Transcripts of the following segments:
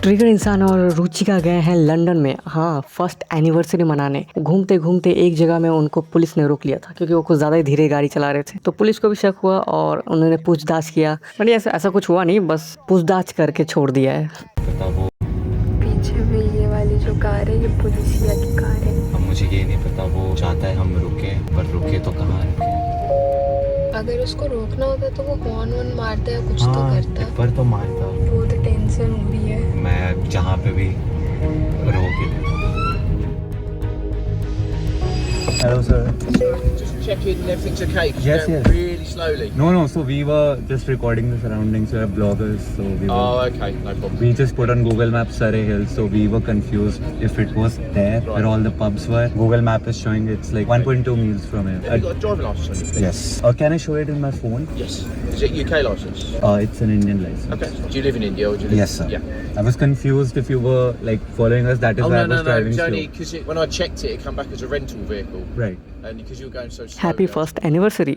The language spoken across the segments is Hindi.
ट्रिगर इंसान और रुचिका गए हैं लंदन में, हाँ, फर्स्ट एनिवर्सरी मनाने। घूमते घूमते एक जगह में उनको पुलिस ने रोक लिया था क्योंकि वो कुछ ज़्यादा ही धीरे गाड़ी चला रहे थे। तो पुलिस को भी शक हुआ और उन्होंने पूछताछ किया। बट ऐसा कुछ हुआ नहीं, बस पूछताछ करके छोड़ दिया है। पीछे भी ये वाली जो कार है, ये पुलिसिया की कार है। अब मुझे ये नहीं पता वो चाहता है हम रुके, पर रुके तो कहाँ रुके। अगर उसको रोकना होता तो वो हॉर्न वॉर्न मारता या कुछ तो करता। एक बार तो मारता। वो तो टेंशन हो रही है। मैं जहाँ पे भी रोक ही देता। Hello, sir. Just checking everything's okay. Yes, yes. Really slowly. No, so we were just recording the surroundings. We're bloggers, so we were. Oh, okay, no problem. We just put on Google Maps Surrey Hills, so we were confused if it was there where all the pubs were. Google Map is showing it's like 1.2 miles from here. Have you got a driving license on you, please? Yes. Can I show it in my phone? Yes. Is it UK license? It's an Indian license. Okay. Do you live in India or do you live? Yes, sir. Yeah. I was confused if you were like following us. That is why I was driving It's slow. only because when I checked it, it came back as a rental vehicle. Right. And because you were going so slow. Happy first anniversary.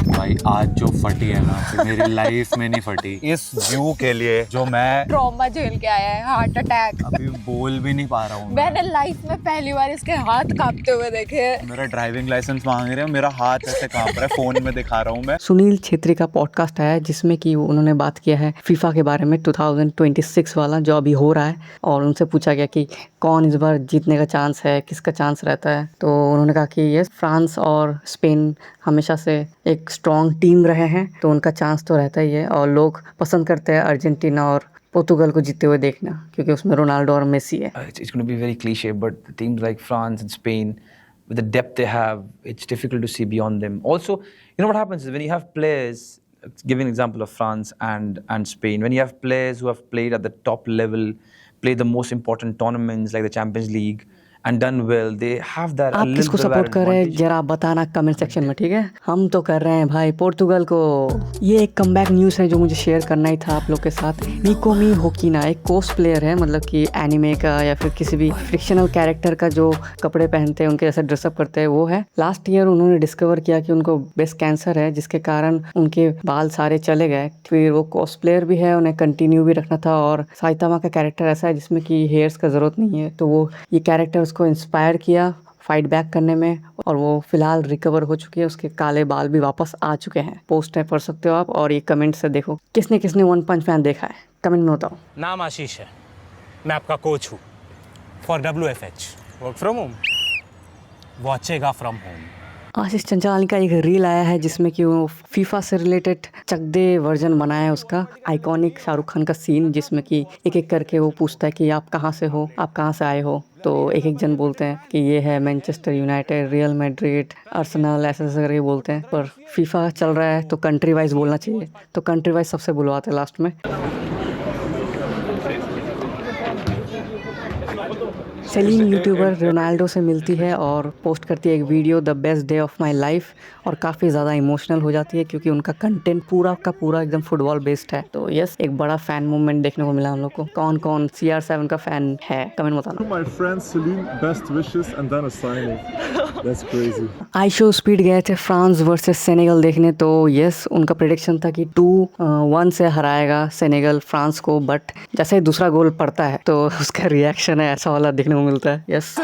भाई आज जो फटी है ना, कि मेरी लाइफ में नहीं फटी। इस व्यू के लिए जो मैं ट्रॉमा झेल के आया है, हार्ट अटैक। अभी बोल भी नहीं पा रहा हूँ। मैंने लाइफ में पहली बार इसके हाथ कांपते हुए देखे। मेरा ड्राइविंग लाइसेंस मांग रहे हैं, मेरा हाथ ऐसे कांप रहा है, फोन में दिखा रहा हूँ मैं। सुनील छेत्री का पॉडकास्ट आया जिसमें कि उन्होंने बात किया है फीफा के बारे में 2026 वाला जो अभी हो रहा है, और उनसे पूछा गया कि कौन इस बार जीतने का चांस है, किसका चांस रहता है। तो उन्होंने कहा कि ये फ्रांस और स्पेन हमेशा से एक स्ट्रॉन्ग टीम रहे हैं, तो उनका चांस तो रहता ही है। और लोग पसंद करते हैं अर्जेंटीना और पोर्तुगल को जीतते हुए देखना, क्योंकि उसमें रोनाल्डो और मेसी है। It's going to be very cliche, but teams like France and Spain, with the depth they have, it's difficult to see beyond them. Also, you know what happens is when you have players, giving an example of France and Spain, when you have players who have played at the top level, played the most important tournaments like the Champions League, and done well, they have that. आप किसको सपोर्ट कर रहे हैं जरा बताना कमेंट सेक्शन में, ठीक है। हम तो कर रहे हैं भाई पोर्तुगल को। ये एक कमबैक न्यूज़ है जो मुझे शेयर करना ही था आप लोग के साथ। निकोमी होकीना एक कोस्ट प्लेयर है, मतलब कि एनिमे का या फिर किसी भी फिक्शनल कैरेक्टर का जो कपड़े पहनते हैं उनके जैसे ड्रेसअप करते हैं, वो है। लास्ट ईयर उन्होंने डिस्कवर किया कि उनको ब्रेस्ट कैंसर है, जिसके कारण उनके बाल सारे चले गए। फिर वो कोस्ट प्लेयर भी है, उन्हें कंटिन्यू भी रखना था। और साइतामा का कैरेक्टर ऐसा है जिसमें कि हेयर्स का ज़रूरत नहीं है, तो वो ये कैरेक्टर उसको इंस्पायर किया फाइट बैक करने में, और वो फिलहाल रिकवर हो चुकी है। उसके काले बाल भी वापस आ चुके हैं। पोस्ट है, पढ़ सकते हो आप। और ये कमेंट से देखो किसने किसने वन पंच मैन देखा है, कमेंट में बताओ। नाम आशीष है, मैं आपका कोच हूँ for WFH, work from home, वॉचेगा फ्रॉम होम। आशीष चंचलानी का एक रील आया है जिसमें कि वो फीफा से रिलेटेड चकदे वर्जन बनाया है उसका। आइकॉनिक शाहरुख खान का सीन जिसमें कि एक एक करके वो पूछता है कि आप कहाँ से हो, आप कहाँ से आए हो। तो एक एक जन बोलते हैं कि ये है Manchester United, real Madrid, Arsenal, ऐसे करके बोलते हैं। पर फीफा चल रहा है तो कंट्री वाइज बोलना चाहिए, तो कंट्री वाइज सबसे बुलवाते हैं लास्ट में। सेलिन यूट्यूबर रोनाल्डो से मिलती है और पोस्ट करती है एक video, the best day of my life, और काफ़ी ज़्यादा इमोशनल हो जाती है क्योंकि उनका कंटेंट पूरा का पूरा एकदम फुटबॉल बेस्ड है। तो यस, एक बड़ा फैन मूवमेंट देखने को मिला हम लोग को। कौन कौन CR7 का फैन है कमेंट बताना। My friend Celine, best wishes and then a signing. That's crazy. I show speed गए थे फ्रांस वर्सेस सेनेगल देखने। तो यस, उनका प्रेडिक्शन था कि 2-1 से हराएगा सेनेगल फ्रांस को, बट जैसे ही दूसरा गोल पड़ता है तो उसका रिएक्शन है ऐसा वाला देखने को मिलता है। यस,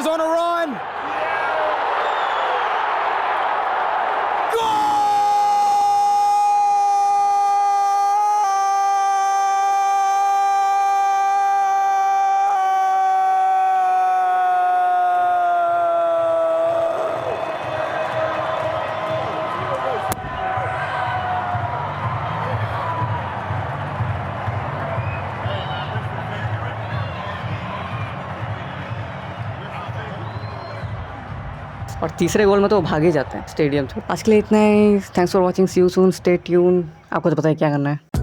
और तीसरे गोल में तो वो भागे जाते हैं स्टेडियम से। आज के लिए इतना ही। Thanks for watching, see you soon, stay tune. आपको तो पता है क्या करना है।